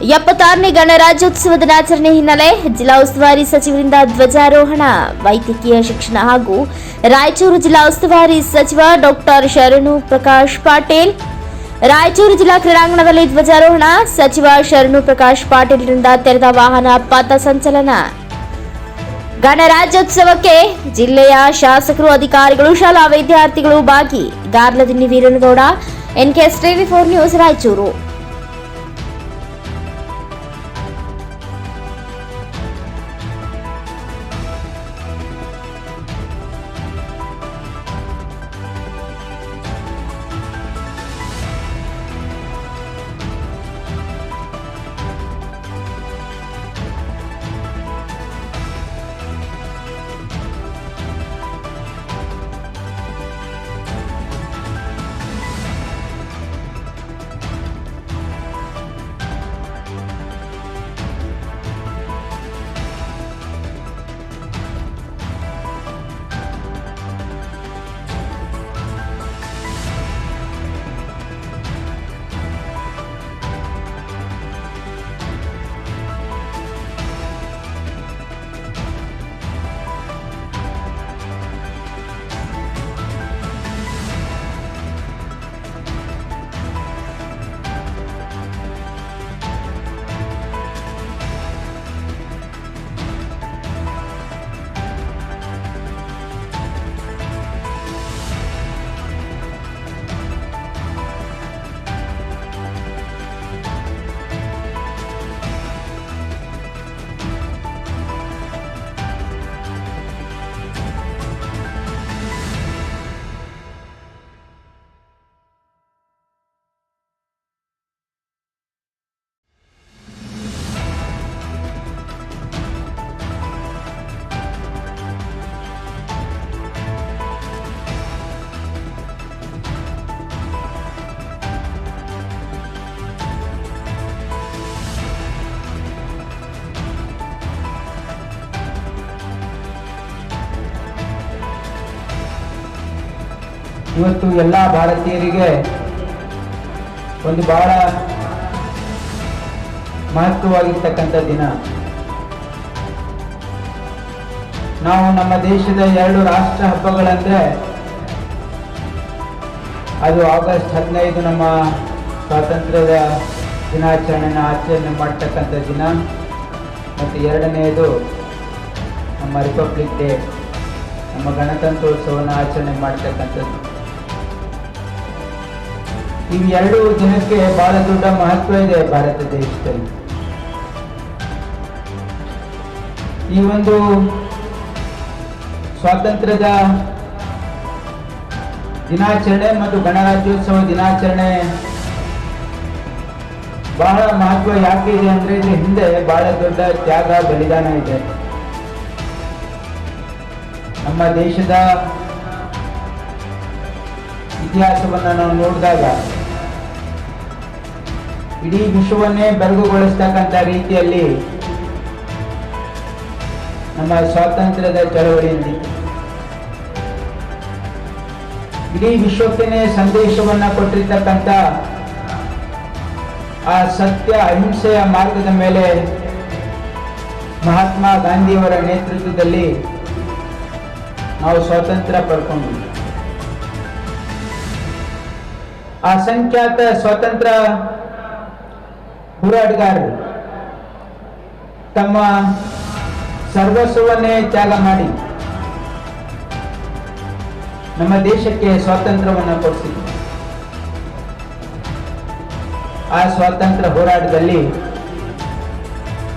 76ನೇ ಗಣರಾಜ್ಯೋತ್ಸವ ದಿನಾಚರಣೆ ಹಿನ್ನೆಲೆ ಜಿಲ್ಲಾ ಉಸ್ತುವಾರಿ ಸಚಿವರಿಂದ ಧ್ವಜಾರೋಹಣ. ವೈದ್ಯಕೀಯ ಶಿಕ್ಷಣ ಹಾಗೂ ರಾಯಚೂರು ಜಿಲ್ಲಾ ಉಸ್ತುವಾರಿ ಸಚಿವ ಡಾಕ್ಟರ್ ಶರಣು ಪ್ರಕಾಶ್ ಪಾಟೀಲ್. ರಾಯಚೂರು ಜಿಲ್ಲಾ ಕ್ರೀಡಾಂಗಣದಲ್ಲಿ ಧ್ವಜಾರೋಹಣ. ಸಚಿವ ಶರಣು ಪ್ರಕಾಶ್ ಪಾಟೀಲ್ರಿಂದ ತೆರೆದ ವಾಹನ ಪಥಸಂಚಲನ. ಗಣರಾಜ್ಯೋತ್ಸವಕ್ಕೆ ಜಿಲ್ಲೆಯ ಶಾಸಕರು, ಅಧಿಕಾರಿಗಳು, ಶಾಲಾ ವಿದ್ಯಾರ್ಥಿಗಳು ಭಾಗಿ. Garladinni Veeranagouda, NKS TV4 news, Raichur. ಇವತ್ತು ಎಲ್ಲ ಭಾರತೀಯರಿಗೆ ಒಂದು ಬಹಳ ಮಹತ್ವವಾಗಿರ್ತಕ್ಕಂಥ ದಿನ. ನಾವು ನಮ್ಮ ದೇಶದ 2 ರಾಷ್ಟ್ರ ಹಬ್ಬಗಳಂದ್ರೆ ಅದು ಆಗಸ್ಟ್ 15 ನಮ್ಮ ಸ್ವಾತಂತ್ರ್ಯದ ದಿನಾಚರಣೆನ ಆಚರಣೆ ಮಾಡ್ತಕ್ಕಂಥ ದಿನ, ಮತ್ತು 2ನೇದು ನಮ್ಮ ರಿಪಬ್ಲಿಕ್ ಡೇ, ನಮ್ಮ ಗಣತಂತ್ರೋತ್ಸವನ ಆಚರಣೆ ಮಾಡ್ತಕ್ಕಂಥದ್ದು. ಈ 2 ದಿನಕ್ಕೆ ಬಹಳ ದೊಡ್ಡ ಮಹತ್ವ ಇದೆ ಭಾರತ ದೇಶದಲ್ಲಿ. ಈ ಒಂದು ಸ್ವಾತಂತ್ರ್ಯದ ದಿನಾಚರಣೆ ಮತ್ತು ಗಣರಾಜ್ಯೋತ್ಸವ ದಿನಾಚರಣೆ ಬಹಳ ಮಹತ್ವ ಯಾಕೆ ಇದೆ ಅಂದ್ರೆ ಇದ್ರ ಹಿಂದೆ ಬಹಳ ದೊಡ್ಡ ತ್ಯಾಗ, ಬಲಿದಾನ ಇದೆ. ನಮ್ಮ ದೇಶದ ಇತಿಹಾಸವನ್ನು ನಾವು ನೋಡಿದಾಗ ಇಡೀ ವಿಶ್ವವನ್ನೇ ಬೆರಗುಗೊಳಿಸ್ತಕ್ಕಂಥ ರೀತಿಯಲ್ಲಿ ನಮ್ಮ ಸ್ವಾತಂತ್ರ್ಯದ ಚಳವಳಿಯಲ್ಲಿ ಇಡೀ ವಿಶ್ವಕ್ಕೇನೆ ಸಂದೇಶವನ್ನ ಕೊಟ್ಟಿರ್ತಕ್ಕಂಥ ಆ ಸತ್ಯ ಅಹಿಂಸೆಯ ಮಾರ್ಗದ ಮೇಲೆ ಮಹಾತ್ಮ ಗಾಂಧಿಯವರ ನೇತೃತ್ವದಲ್ಲಿ ನಾವು ಸ್ವಾತಂತ್ರ್ಯ ಪಡ್ಕೊಂಡು ಅಸಂಖ್ಯಾತ ಸ್ವಾತಂತ್ರ್ಯ ಹೋರಾಟಗಾರರು ತಮ್ಮ ಸರ್ವಸ್ವವನ್ನೇ ತ್ಯಾಗ ಮಾಡಿ ನಮ್ಮ ದೇಶಕ್ಕೆ ಸ್ವಾತಂತ್ರ್ಯವನ್ನು ಕೊಡಿಸಿದ್ರು. ಆ ಸ್ವಾತಂತ್ರ್ಯ ಹೋರಾಟದಲ್ಲಿ